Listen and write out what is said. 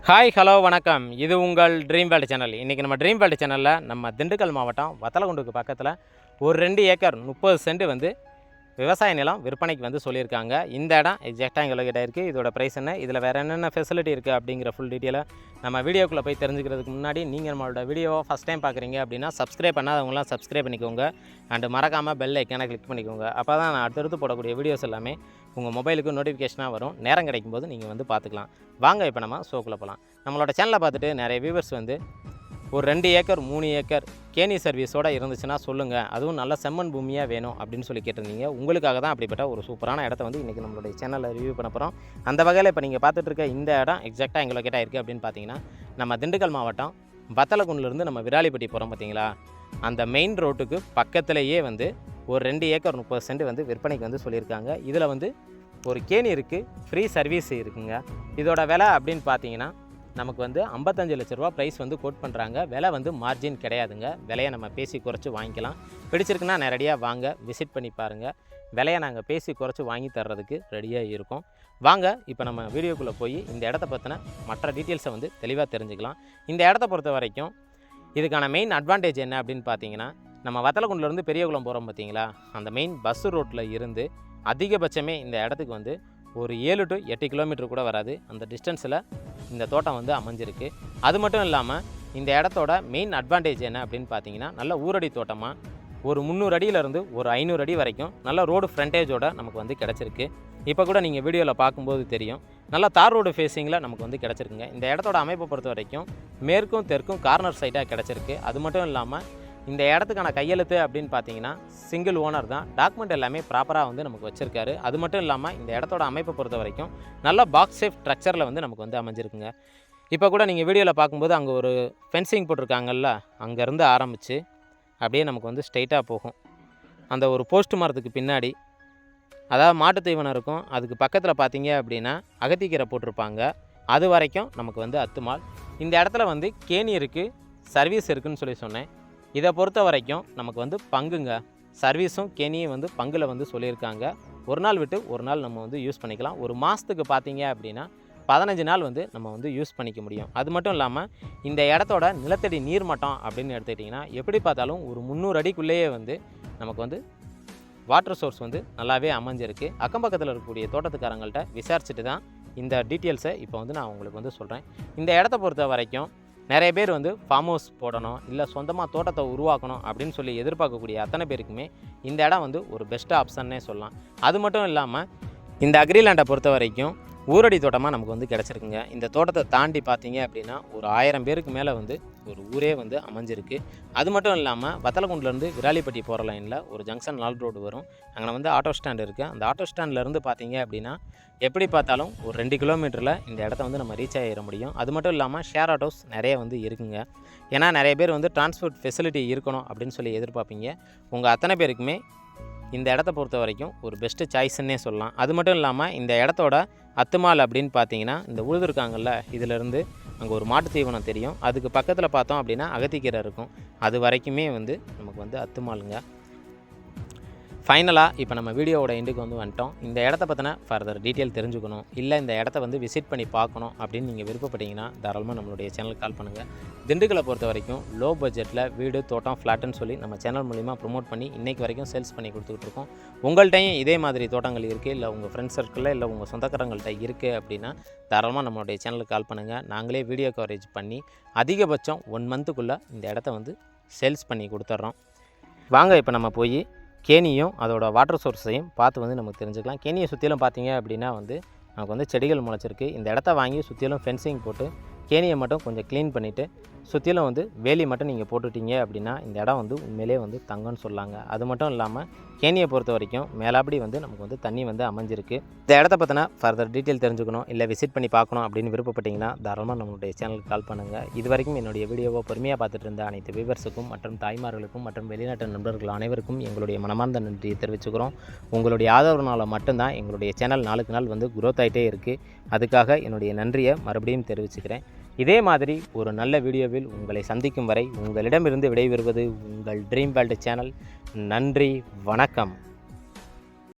Hi hello வணக்கம். இது உங்கள் ட்ரீம் வேர்ல்டு சேனல். இன்றைக்கி நம்ம ட்ரீம் வேர்ல்டு சேனலில் நம்ம திண்டுக்கல் மாவட்டம் வத்தலகுண்டுக்கு பக்கத்தில் ஒரு 2 ஏக்கர் 30 சென்ட் வந்து விவசாய நிலம் விற்பனைக்கு வந்து சொல்லியிருக்காங்க. இந்த இடம் எக்ஸாக்டாக எங்கள்கிட்ட இருக்குது. இதோட ப்ரைஸ் என்ன, இதில் வேறு என்னென்ன ஃபெசிலிட்டி இருக்குது அப்படிங்கிற ஃபுல் டீட்டெயிலை நம்ம வீடியோக்குள்ளே போய் தெரிஞ்சுக்கிறதுக்கு முன்னாடி நீங்கள் நம்மளோட வீடியோவை ஃபஸ்ட் டைம் பார்க்குறீங்க அப்படின்னா சப்ஸ்கிரைப் பண்ணாதவங்களாம் சப்ஸ்கிரைப் பண்ணிக்கோங்க. அண்டு மறக்காமல் பெல் ஐக்கானை கிளிக் பண்ணிக்கோங்க. அப்போ தான் நான் அடுத்தடுத்து போடக்கூடிய வீடியோஸ் எல்லாமே உங்கள் மொபைலுக்கு நோட்டிஃபிகேஷனாக வரும். நேரம் கிடைக்கும்போது நீங்கள் வந்து பார்த்துக்கலாம். வாங்க இப்போ நம்ம ஷோக்குள்ளே போகலாம். நம்மளோட சேனலை பார்த்துட்டு நிறைய வியூவர்ஸ் வந்து ஒரு 2 ஏக்கர் 3 ஏக்கர் கேணி சர்வீஸோடு இருந்துச்சுன்னா சொல்லுங்கள், அதுவும் நல்ல செம்மண் பூமியாக வேணும் அப்படின்னு சொல்லி கேட்டிருந்தீங்க. உங்களுக்காக தான் அப்படிப்பட்ட ஒரு சூப்பரான இடத்த வந்து இன்றைக்கி நம்மளுடைய சேனலில் ரிவ்யூ பண்ண போகிறோம். அந்த வகையில் இப்போ நீங்கள் பார்த்துட்டு இருக்க இந்த இடம் எக்ஸாக்டாக எங்கள் லொக்கேட்டாக இருக்குது அப்படின்னு பார்த்தீங்கன்னா, நம்ம திண்டுக்கல் மாவட்டம் வத்தலகுண்டிலேருந்து நம்ம விராலிப்பட்டி போகிறோம் பார்த்தீங்களா, அந்த மெயின் ரோட்டுக்கு பக்கத்திலேயே வந்து ஒரு 2 ஏக்கர் 30 சென்ட் வந்து விற்பனைக்கு வந்து சொல்லியிருக்காங்க. இதில் வந்து ஒரு கேணி இருக்குது, ஃப்ரீ சர்வீஸ் இருக்குங்க. இதோட விலை அப்படின்னு பார்த்தீங்கன்னா நமக்கு வந்து 55 லட்ச ரூபா ப்ரைஸ் வந்து கோட் பண்ணுறாங்க. விலை வந்து மார்ஜின் கிடையாதுங்க. விலையை நம்ம பேசி குறைச்சி வாங்கிக்கலாம். பிடிச்சிருக்குன்னா நேரடியாக வாங்க, விசிட் பண்ணி பாருங்கள். விலையை நாங்கள் பேசி குறைச்சி வாங்கி தர்றதுக்கு ரெடியாக இருக்கோம். வாங்க இப்போ நம்ம வீடியோக்குள்ளே போய் இந்த இடத்த பற்றின மற்ற டீட்டெயில்ஸை வந்து தெளிவாக தெரிஞ்சுக்கலாம். இந்த இடத்த பொறுத்த வரைக்கும் இதுக்கான மெயின் அட்வான்டேஜ் என்ன அப்படின்னு பார்த்தீங்கன்னா, நம்ம வத்தலகுண்டிலேருந்து பெரியகுளம் போகிறோம் பார்த்தீங்களா, அந்த மெயின் பஸ் ரோட்டில் இருந்து அதிகபட்சமே இந்த இடத்துக்கு வந்து ஒரு 7 to 8 கிலோமீட்டர் கூட வராது. அந்த டிஸ்டன்ஸில் இந்த தோட்டம் வந்து அமைஞ்சிருக்கு. அது மட்டும் இல்லாமல் இந்த இடத்தோட மெயின் அட்வான்டேஜ் என்ன அப்படின்னு பார்த்தீங்கன்னா, நல்ல ஊரடி தோட்டமாக ஒரு 300 அடியிலேருந்து ஒரு 500 அடி வரைக்கும் நல்ல ரோடு ஃப்ரண்டேஜோடு நமக்கு வந்து கிடச்சிருக்கு. இப்போ கூட நீங்கள் வீடியோவில் பார்க்கும்போது தெரியும், நல்லா தார் ரோடு ஃபேஸிங்கில் நமக்கு வந்து கிடச்சிருக்குங்க. இந்த இடத்தோட அமைப்பை பொறுத்த வரைக்கும் மேற்கும் தெற்கும் கார்னர் சைடாக கிடச்சிருக்கு. அது மட்டும் இல்லாமல் இந்த இடத்துக்கான கையெழுத்து அப்படின்னு பார்த்தீங்கன்னா சிங்கிள் ஓனர் தான். டாக்குமெண்ட் எல்லாமே ப்ராப்பராக வந்து நமக்கு வச்சுருக்காரு. அது மட்டும் இல்லாமல் இந்த இடத்தோட அமைப்பை பொறுத்த வரைக்கும் நல்ல பாக்ஸ் சேஃப் ஸ்ட்ரக்சரில் வந்து நமக்கு வந்து அமைஞ்சிருக்குங்க. இப்போ கூட நீங்கள் வீடியோவில் பார்க்கும்போது அங்கே ஒரு ஃபென்சிங் போட்டிருக்காங்கல்ல, அங்கேருந்து ஆரம்பித்து அப்படியே நமக்கு வந்து ஸ்ட்ரைட்டாக போகும். அந்த ஒரு போஸ்ட் மரத்துக்கு பின்னாடி, அதாவது மாட்டுத் தீவனம் இருக்கும், அதுக்கு பக்கத்தில் பார்த்தீங்க அப்படின்னா அகத்திக்கீரை போட்டிருப்பாங்க. அது வரைக்கும் நமக்கு வந்து அத்துமால். இந்த இடத்துல வந்து கேணி இருக்குது, சர்வீஸ் இருக்குதுன்னு சொல்லி சொன்னேன். இதை பொறுத்த வரைக்கும் நமக்கு வந்து பங்குங்க, சர்வீஸும் கேணியும் வந்து பங்கில் வந்து சொல்லியிருக்காங்க. ஒரு நாள் விட்டு ஒரு நாள் நம்ம வந்து யூஸ் பண்ணிக்கலாம். ஒரு மாதத்துக்கு பார்த்தீங்க அப்படின்னா 15 நாள் வந்து நம்ம வந்து யூஸ் பண்ணிக்க முடியும். அது மட்டும் இல்லாமல் இந்த இடத்தோட நிலத்தடி நீர் மட்டம் அப்படின்னு எடுத்துக்கிட்டிங்கன்னா எப்படி பார்த்தாலும் ஒரு 300 அடிக்குள்ளேயே வந்து நமக்கு வந்து வாட்டர் சோர்ஸ் வந்து நல்லாவே அமைஞ்சிருக்கு. அக்கம் பக்கத்தில் இருக்கக்கூடிய தோட்டத்துக்காரங்கள்ட்ட விசாரிச்சுட்டு தான் இந்த டீட்டெயில்ஸை இப்போ வந்து நான் உங்களுக்கு வந்து சொல்கிறேன். இந்த இடத்த பொறுத்த வரைக்கும் நிறைய பேர் வந்து ஃபார்ம் ஹவுஸ் போடணும், இல்லை சொந்தமாக தோட்டத்தை உருவாக்கணும் அப்படின்னு சொல்லி எதிர்பார்க்கக்கூடிய அத்தனை பேருக்குமே இந்த இடம் வந்து ஒரு பெஸ்ட் ஆப்ஷன்னே சொல்லலாம். அது மட்டும் இல்லாமல் இந்த அக்ரிலேண்டை பொறுத்த வரைக்கும் ஊரடி தோட்டமாக நமக்கு வந்து கிடச்சிருக்குங்க. இந்த தோட்டத்தை தாண்டி பார்த்தீங்க அப்படின்னா ஒரு 1000 பேருக்கு மேலே வந்து ஒரு ஊரே வந்து அமைஞ்சிருக்கு. அது மட்டும் இல்லாமல் வத்தலகுண்டிலேருந்து விராலிப்பட்டி போகிற லைனில் ஒரு ஜங்ஷன் 4 ரோடு வரும். அங்கே வந்து ஆட்டோ ஸ்டாண்ட் இருக்குது. அந்த ஆட்டோ ஸ்டாண்ட்லேருந்து பார்த்தீங்க அப்படின்னா எப்படி பார்த்தாலும் ஒரு 2 கிலோமீட்டரில் இந்த இடத்த வந்து நம்ம ரீச் ஆகிட முடியும். அது மட்டும் இல்லாமல் ஷேர் ஆட்டோஸ் நிறைய வந்து இருக்குங்க. ஏன்னா நிறைய பேர் வந்து டிரான்ஸ்போர்ட் ஃபெசிலிட்டி இருக்கணும் அப்படின்னு சொல்லி எதிர்பார்ப்பீங்க. உங்கள் அத்தனை பேருக்குமே இந்த இடத்த பொறுத்த வரைக்கும் ஒரு பெஸ்ட்டு சாய்ஸ்ன்னே சொல்லலாம். அது மட்டும் இல்லாமல் இந்த இடத்தோட அத்துமால் அப்படின்னு பார்த்தீங்கன்னா இந்த உழுதுருக்காங்கல்ல, இதிலேருந்து அங்கே ஒரு மாட்டு தீவனம் தெரியும், அதுக்கு பக்கத்தில் பார்த்தோம் அப்படின்னா அகத்திக்கீரை இருக்கும். அது வரைக்குமே வந்து நமக்கு வந்து அத்துமாலுங்க. ஃபைனலாக இப்போ நம்ம வீடியோவோட எண்டுக்கு வந்து வந்துட்டோம். இந்த இடத்த பற்றின ஃபர்தர் டீட்டெயில் தெரிஞ்சுக்கணும், இல்லை இந்த இடத்த வந்து விசிட் பண்ணி பார்க்கணும் அப்படின்னு நீங்கள் விருப்பப்பட்டீங்கன்னா தாராளமாக நம்மளுடைய சேனலுக்கு கால் பண்ணுங்கள். திண்டுக்கலை பொறுத்த வரைக்கும் லோ பட்ஜெட்டில் வீடு, தோட்டம், ஃப்ளாட்டுன்னு சொல்லி நம்ம சேனல் மூலிமா ப்ரொமோட் பண்ணி இன்றைக்கு வரைக்கும் சேல்ஸ் பண்ணி கொடுத்துக்கிட்டு இருக்கோம். உங்கள்கிட்டையும் இதே மாதிரி தோட்டங்கள் இருக்குது, இல்லை உங்கள் ஃப்ரெண்ட்ஸ் சர்க்கிளில் இல்லை உங்கள் சொந்தக்காரங்கள்ட்ட இருக்குது அப்படின்னா தாராளமாக நம்மளுடைய சேனலுக்கு கால் பண்ணுங்கள். நாங்களே வீடியோ கவரேஜ் பண்ணி அதிகபட்சம் 1 மந்த்துக்குள்ளே இந்த இடத்த வந்து சேல்ஸ் பண்ணி கொடுத்துட்றோம். வாங்க இப்போ நம்ம போய் கேணியும் அதோட வாட்டர் சோர்ஸையும் பார்த்து வந்து நமக்கு தெரிஞ்சுக்கலாம். கேணியை சுற்றிலும் பார்த்தீங்க அப்படின்னா வந்து நமக்கு வந்து செடிகள் முளைச்சிருக்கு. இந்த இடத்த வாங்கி சுற்றிலும் ஃபென்சிங் போட்டு கேணியை மட்டும் கொஞ்சம் க்ளீன் பண்ணிவிட்டு சுற்றிலும் வந்து வேலி மட்டும் நீங்கள் போட்டுட்டீங்க அப்படின்னா இந்த இடம் வந்து உண்மையிலே வந்து தங்கம்னு சொல்லாங்க. அது மட்டும் இல்லாமல் கேணியை பொறுத்த வரைக்கும் மேலாப்படி வந்து நமக்கு வந்து தண்ணி வந்து அமைஞ்சிருக்கு. இந்த இடத்த பற்றின ஃபர்தர் டீட்டெயில் தெரிஞ்சுக்கணும், இல்லை விசிட் பண்ணி பார்க்கணும் அப்படின்னு விருப்பப்பட்டீங்கன்னா தாராளமாக நம்மளுடைய சேனலுக்கு கால் பண்ணுங்கள். இது வரைக்கும் என்னுடைய வீடியோவை பொறுமையாக பார்த்துட்டு இருந்த அனைத்து வியூவர்ஸுக்கும் மற்றும் தாய்மார்களுக்கும் மற்றும் வெளிநாட்டு நண்பர்கள் அனைவருக்கும் எங்களுடைய மனமார்ந்த நன்றியை தெரிவிச்சுக்கிறோம். உங்களுடைய ஆதரவுனால மட்டும்தான் எங்களுடைய சேனல் நாளுக்கு நாள் வந்து குரோத் ஆகிட்டே இருக்குது. அதுக்காக என்னுடைய நன்றியை மறுபடியும் தெரிவிச்சுக்கிறேன். இதே மாதிரி ஒரு நல்ல வீடியோவில் உங்களை சந்திக்கும் வரை உங்களிடமிருந்து விடைபெறுவது உங்கள் ட்ரீம் வேர்ல்டு சேனல். நன்றி, வணக்கம்.